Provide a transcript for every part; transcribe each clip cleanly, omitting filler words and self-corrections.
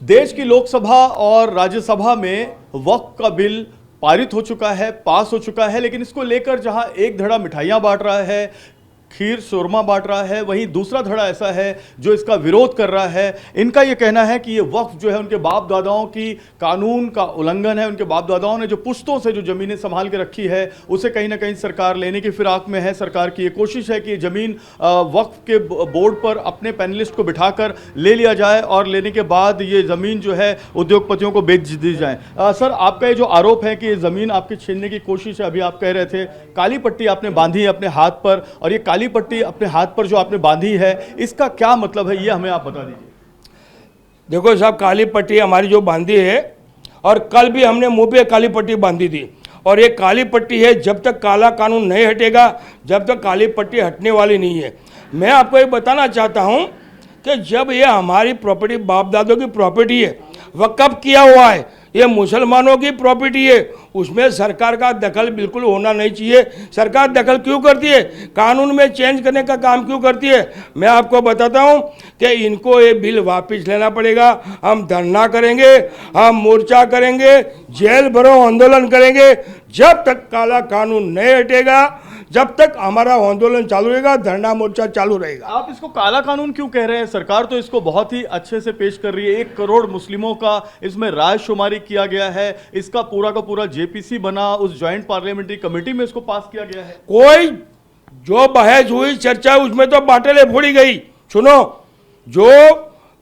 देश की लोकसभा और राज्यसभा में वक्फ का बिल पारित हो चुका है, पास हो चुका है, लेकिन इसको लेकर जहां एक धड़ा मिठाइयां बांट रहा है, खीर शोरमा बांट रहा है, वहीं दूसरा धड़ा ऐसा है जो इसका विरोध कर रहा है। इनका यह कहना है कि ये वक्फ जो है उनके बाप दादाओं की कानून का उल्लंघन है। उनके बाप दादाओं ने जो पुश्तों से जो जमीनें संभाल के रखी है उसे कहीं ना कहीं सरकार लेने की फिराक में है। सरकार की ये कोशिश है कि ये जमीन वक्फ के बोर्ड पर अपने पैनलिस्ट को बिठाकर ले लिया जाए और लेने के बाद ये जमीन जो है उद्योगपतियों को बेच दी जाए। सर, आपका ये जो आरोप है कि ये जमीन आपकी छीनने की कोशिश है, अभी आप कह रहे थे काली पट्टी आपने बांधी है अपने हाथ पर, और ये काली पट्टी अपने हाथ पर जो आपने बांधी है इसका क्या मतलब है, ये हमें आप बता दीजिए। देखो साहब, काली पट्टी हमारी जो बांधी है, और कल भी हमने मुंह पे काली पट्टी बांधी थी, और ये काली पट्टी है। जब तक काला कानून नहीं हटेगा, जब तक काली पट्टी हटने वाली नहीं है। मैं आपको ये बताना चाहता हूँ कि जब ये हमारी प्रॉपर्टी, बाप दादों की प्रॉपर्टी है, वक़्फ़ किया हुआ है, ये मुसलमानों की प्रॉपर्टी है, उसमें सरकार का दखल बिल्कुल होना नहीं चाहिए। सरकार दखल क्यों करती है? कानून में चेंज करने का काम क्यों करती है? मैं आपको बताता हूं कि इनको ये बिल वापस लेना पड़ेगा। हम धरना करेंगे, हम मोर्चा करेंगे, जेल भरो आंदोलन करेंगे। जब तक काला कानून नहीं हटेगा, जब तक हमारा आंदोलन चालू रहेगा, धरना मोर्चा चालू रहेगा। आप इसको काला कानून क्यों कह रहे हैं? सरकार तो इसको बहुत ही अच्छे से पेश कर रही है। 1 करोड़ मुस्लिमों का इसमें राय शुमारी किया गया है, इसका पूरा का पूरा जेपीसी बना, उस ज्वाइंट पार्लियामेंट्री कमेटी में इसको पास किया गया है। कोई जो बहस हुई, चर्चा, उसमें तो बाटले फोड़ी गई। सुनो, जो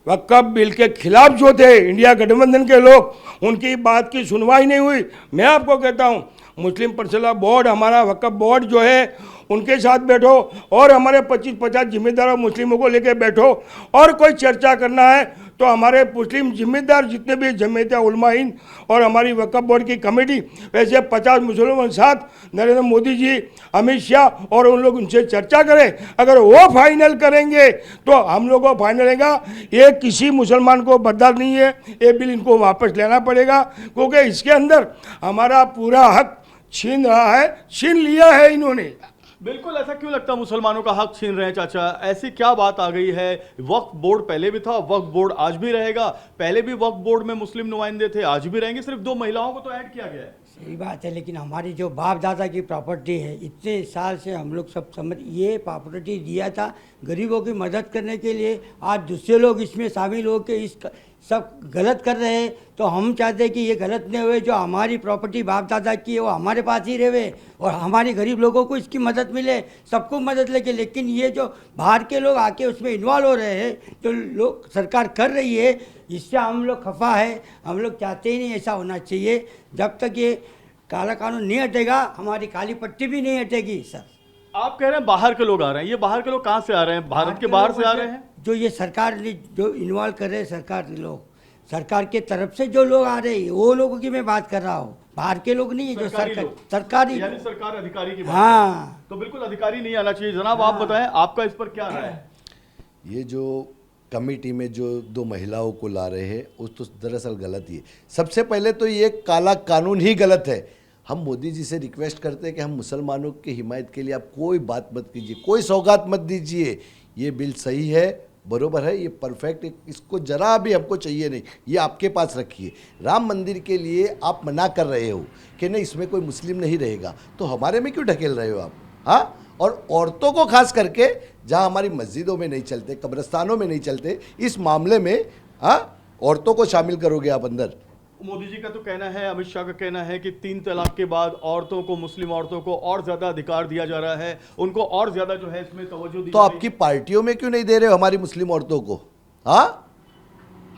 वक्फ बिल के खिलाफ जो थे इंडिया गठबंधन के लोग, उनकी बात की सुनवाई नहीं हुई। मैं आपको कहता हूं, मुस्लिम पर्सनल बोर्ड, हमारा वक्फ बोर्ड जो है, उनके साथ बैठो और हमारे 25-50 जिम्मेदारों मुस्लिमों को लेकर बैठो, और कोई चर्चा करना है तो हमारे मुस्लिम जिम्मेदार जितने भी जमीयत उलमा-ए-हिंद और हमारी वक्फ बोर्ड की कमेटी, वैसे 50 मुसलमान साथ, नरेंद्र मोदी जी, अमित शाह, और उन लोग उनसे चर्चा करें। अगर वो फाइनल करेंगे तो हम लोगों को फाइनल रहेगा। ये किसी मुसलमान को बर्दाश्त नहीं है। ये बिल इनको वापस लेना पड़ेगा, क्योंकि इसके अंदर हमारा पूरा हक छीन रहा है, छीन लिया है इन्होंने। बिल्कुल, ऐसा क्यों लगता है मुसलमानों का हक छीन रहे हैं चाचा? ऐसी क्या बात आ गई है? वक्फ बोर्ड पहले भी था, वक्फ बोर्ड आज भी रहेगा। पहले भी वक्फ बोर्ड में मुस्लिम नुमाइंदे थे, आज भी रहेंगे, सिर्फ 2 महिलाओं को तो ऐड किया गया है। सही बात है, लेकिन हमारी जो बाप दादा की प्रॉपर्टी है, इतने साल से हम लोग सब समझ, ये प्रॉपर्टी दिया था गरीबों की मदद करने के लिए। आज दूसरे लोग इसमें शामिल होकर इस सब गलत कर रहे हैं, तो हम चाहते हैं कि ये गलत नहीं हुए। जो हमारी प्रॉपर्टी बाप दादा की है वो हमारे पास ही रहे और हमारे गरीब लोगों को इसकी मदद मिले, सबको मदद लेके। लेकिन ये जो बाहर के लोग आके उसमें इन्वॉल्व हो रहे हैं, तो लोग सरकार कर रही है, इससे हम लोग खफा है। हम लोग चाहते ही नहीं ऐसा होना चाहिए। जब तक ये काला कानून नहीं हटेगा, हमारी काली पट्टी भी नहीं हटेगी। सर, आप कह रहे हैं बाहर के लोग आ रहे हैं, ये बाहर के लोग कहाँ से आ रहे हैं? भारत के बाहर से आ रहे हैं? जो ये सरकार ने जो इन्वॉल्व कर रहे हैं, सरकार लोग, सरकार के तरफ से जो लोग आ रहे हैं, वो लोगों की मैं बात कर रहा हूँ, बाहर के लोग नहीं है। जो सरकारी, यानी सरकार अधिकारी की बात। हाँ, तो बिल्कुल अधिकारी नहीं आना चाहिए। जनाब, आप बताएं, आपका इस पर क्या राय है? ये जो कमेटी में जो 2 महिलाओं को ला रहे हैं, उस तो दरअसल गलत ही है। सबसे पहले तो ये काला कानून ही गलत है। हम मोदी जी से रिक्वेस्ट करते हैं कि हम मुसलमानों की हिमायत के लिए आप कोई बात मत कीजिए, कोई सौगात मत दीजिए। ये बिल सही है, बरोबर है, ये परफेक्ट, इसको जरा भी हमको चाहिए नहीं, ये आपके पास रखिए। राम मंदिर के लिए आप मना कर रहे हो कि नहीं, इसमें कोई मुस्लिम नहीं रहेगा, तो हमारे में क्यों ढकेल रहे हो आप? हाँ, और औरतों को खास करके, जहाँ हमारी मस्जिदों में नहीं चलते, कब्रिस्तानों में नहीं चलते, इस मामले में हाँ औरतों को शामिल करोगे आप अंदर? मोदी जी का तो कहना है, अमित शाह का कहना है कि 3 तलाक के बाद औरतों को, मुस्लिम औरतों को और ज्यादा अधिकार दिया जा रहा है, उनको और ज्यादा जो है इसमें तवज्जो दी तो आपकी पार्टियों में क्यों नहीं दे रहे हो हमारी मुस्लिम औरतों को? हाँ,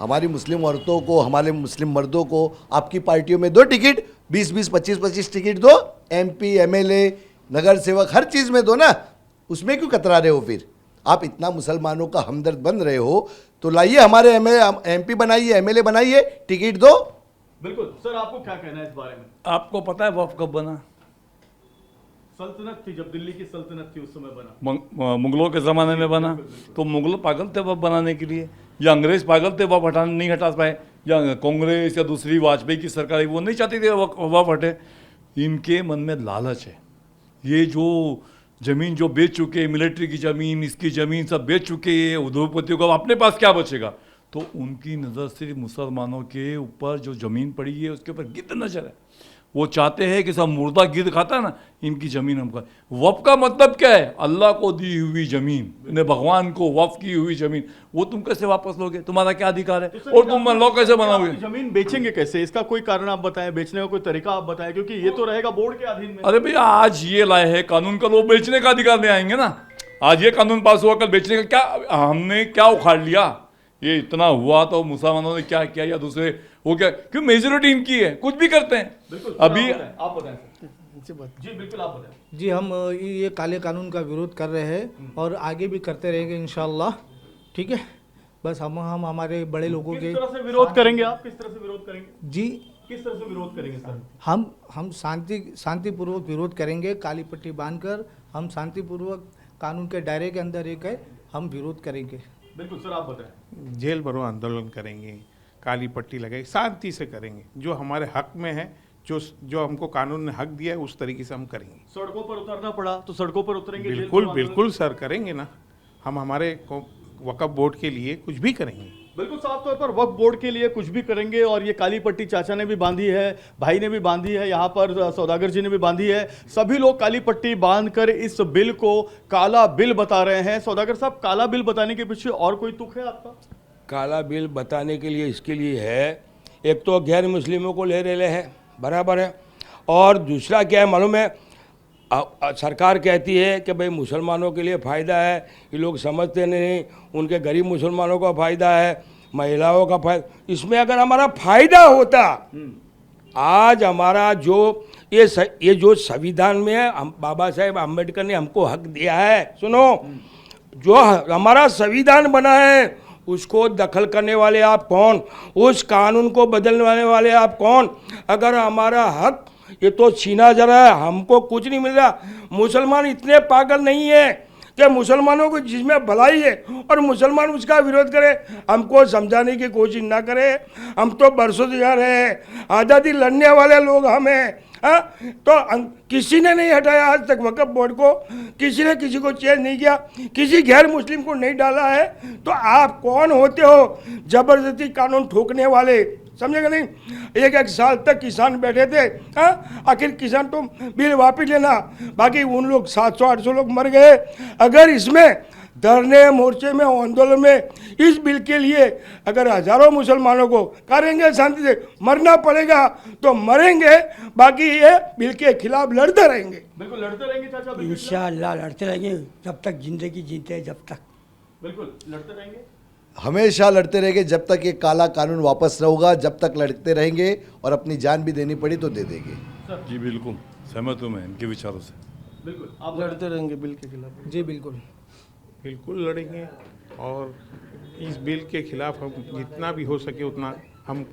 हमारी मुस्लिम औरतों को, हमारे मुस्लिम मर्दों को आपकी पार्टियों में दो टिकट, 20-20, 25-25 टिकट दो। MP, MLA, नगर सेवक, हर चीज़ में दो ना। उसमें क्यों कतरा रहे हो? फिर आप इतना मुसलमानों का हमदर्द बन रहे हो तो लाइए, हमारे MP बनाइए, MLA बनाइए, टिकट दो। बिल्कुल। सर, आपको क्या कहना है इस बारे में? आपको पता है वक्फ कब बना? सल्तनत थी, जब दिल्ली की सल्तनत थी उस समय बना। मुगलों के ज़माने में बना। तो मुगल पागल थे वक्फ बनाने के लिए, या अंग्रेज़ पागल थे वक्फ हटाने नहीं हटा पाए, या कांग्रेस या दूसरी वाजपेयी की सरकार वो नहीं चाहती थी वक्फ हटे। इनके मन में लालच है। ये जो ज़मीन जो बेच चुके, मिलिट्री की ज़मीन, इसकी ज़मीन सब बेच चुके हैं उद्योगपतियों को, अपने पास क्या बचेगा? तो उनकी नज़र सिर्फ मुसलमानों के ऊपर जो ज़मीन पड़ी है उसके ऊपर गिद्ध नजर है। वो चाहते हैं कि सब मुर्दा गिद्ध खाता है ना, इनकी ज़मीन हमको। वफ़ का मतलब क्या है? अल्लाह को दी हुई ज़मीन, ने भगवान को वफ़ की हुई ज़मीन, वो तुम कैसे वापस लोगे? तुम्हारा क्या अधिकार है? और तुम लॉ कैसे बनाओगे? जमीन बेचेंगे कैसे? इसका कोई कारण आप बताएं, बेचने का कोई तरीका आप बताएं, क्योंकि ये तो रहेगा बोर्ड के अधीन में। अरे भैया, आज ये लाए हैं कानून, का वो बेचने का अधिकार ले आएंगे ना। आज ये कानून पास हुआ, कल बेचने का क्या? हमने क्या उखाड़ लिया? ये इतना हुआ तो मुसलमानों ने क्या किया या दूसरे वो क्या? क्यों? मेजोरिटी इनकी है, कुछ भी करते हैं। अभी आप बताएं जी, बिल्कुल आप बताएं। जी, हम ये काले कानून का विरोध कर रहे हैं और आगे भी करते रहेंगे इंशाल्लाह। ठीक है, बस हम हमारे बड़े लोगों के किस तरह से विरोध करेंगे? आप किस तरह से विरोध करेंगे जी, किस तरह से विरोध करेंगे सर? हम शांतिपूर्वक विरोध करेंगे। काली पट्टी बांधकर हम शांतिपूर्वक कानून के दायरे के अंदर एक है, हम विरोध करेंगे। बिल्कुल सर, आप बताएं। जेल भरो आंदोलन करेंगे, काली पट्टी लगाएंगे, शांति से करेंगे। जो हमारे हक में है, जो हमको कानून ने हक दिया है, उस तरीके से हम करेंगे। सड़कों पर उतरना पड़ा तो सड़कों पर उतरेंगे। जेल बिल्कुल भरो आंदोलन? बिल्कुल सर, करेंगे ना। हम हमारे वक्फ बोर्ड के लिए कुछ भी करेंगे। बिल्कुल साफ तौर पर वक्फ बोर्ड के लिए कुछ भी करेंगे। और ये काली पट्टी चाचा ने भी बांधी है, भाई ने भी बांधी है, यहाँ पर सौदागर जी ने भी बांधी है। सभी लोग काली पट्टी बांधकर इस बिल को काला बिल बता रहे हैं। सौदागर साहब, काला बिल बताने के पीछे और कोई तुक है आपका? काला बिल बताने के लिए इसके लिए है, एक तो गैर मुस्लिमों को ले रहे हैं, बराबर है, और दूसरा क्या है मालूम है? सरकार कहती है कि भाई मुसलमानों के लिए फ़ायदा है, ये लोग समझते नहीं, उनके गरीब मुसलमानों का फ़ायदा है, महिलाओं का फ़ायदा। इसमें अगर हमारा फ़ायदा होता, आज हमारा जो ये जो संविधान में है, हम बाबा साहेब अम्बेडकर ने हमको हक दिया है, सुनो, जो हमारा संविधान बना है उसको दखल करने वाले आप कौन? उस कानून को बदलने वाले आप कौन? अगर हमारा हक ये तो छीना जा रहा है, हमको कुछ नहीं मिल रहा। मुसलमान इतने पागल नहीं है कि मुसलमानों को जिसमें भलाई है और मुसलमान उसका विरोध करे, हमको समझाने की कोशिश ना करे। हम तो बरसों से जा रहे हैं, आज़ादी लड़ने वाले लोग हम हैं। हाँ, तो किसी ने नहीं हटाया आज तक वक्फ बोर्ड को, किसी ने किसी को चेंज नहीं किया, किसी गैर मुस्लिम को नहीं डाला है। तो आप कौन होते हो जबरदस्ती कानून ठोकने वाले? समझेगा नहीं? एक साल तक किसान बैठे थे। हाँ, आखिर किसान तो बिल वापिस लेना, बाकी उन लोग 700-800 लोग मर गए। अगर इसमें धरने मोर्चे में आंदोलन में इस बिल के लिए अगर हजारों मुसलमानों को करेंगे, शांति से मरना पड़ेगा तो मरेंगे, बाकी ये बिल के खिलाफ लड़ते रहेंगे। बिल्कुल लड़ते रहेंगे चाचा, बिल्कुल इंशाअल्लाह लड़ते रहेंगे जब तक जिंदगी जीते हैं, जब तक। बिल्कुल लड़ते रहेंगे, हमेशा लड़ते रहेंगे जब तक ये काला कानून वापस न होगा। जब तक लड़ते रहेंगे और अपनी जान भी देनी पड़ी तो दे देंगे। जी बिल्कुल सहमत हूँ मैं इनके विचारों से। बिल्कुल आप लड़ते रहेंगे बिल के खिलाफ। जी बिल्कुल, बिल्कुल लड़ेंगे और इस बिल के खिलाफ हम जितना भी हो सके उतना हम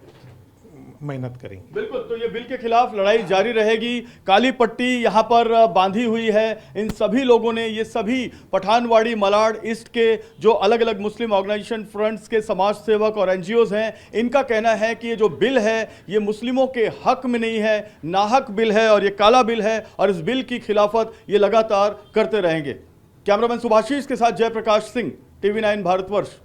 मेहनत करेंगे। बिल्कुल, तो ये बिल के खिलाफ लड़ाई जारी रहेगी। काली पट्टी यहाँ पर बांधी हुई है इन सभी लोगों ने। ये सभी पठानवाड़ी मलाड ईस्ट के जो अलग अलग मुस्लिम ऑर्गेनाइजेशन फ्रंट्स के समाज सेवक और एनजीओज हैं, इनका कहना है कि ये जो बिल है ये मुस्लिमों के हक में नहीं है, नाहक बिल है और ये काला बिल है और इस बिल की खिलाफत ये लगातार करते रहेंगे। कैमरामैन सुभाषीष के साथ जयप्रकाश सिंह, TV9 भारतवर्ष।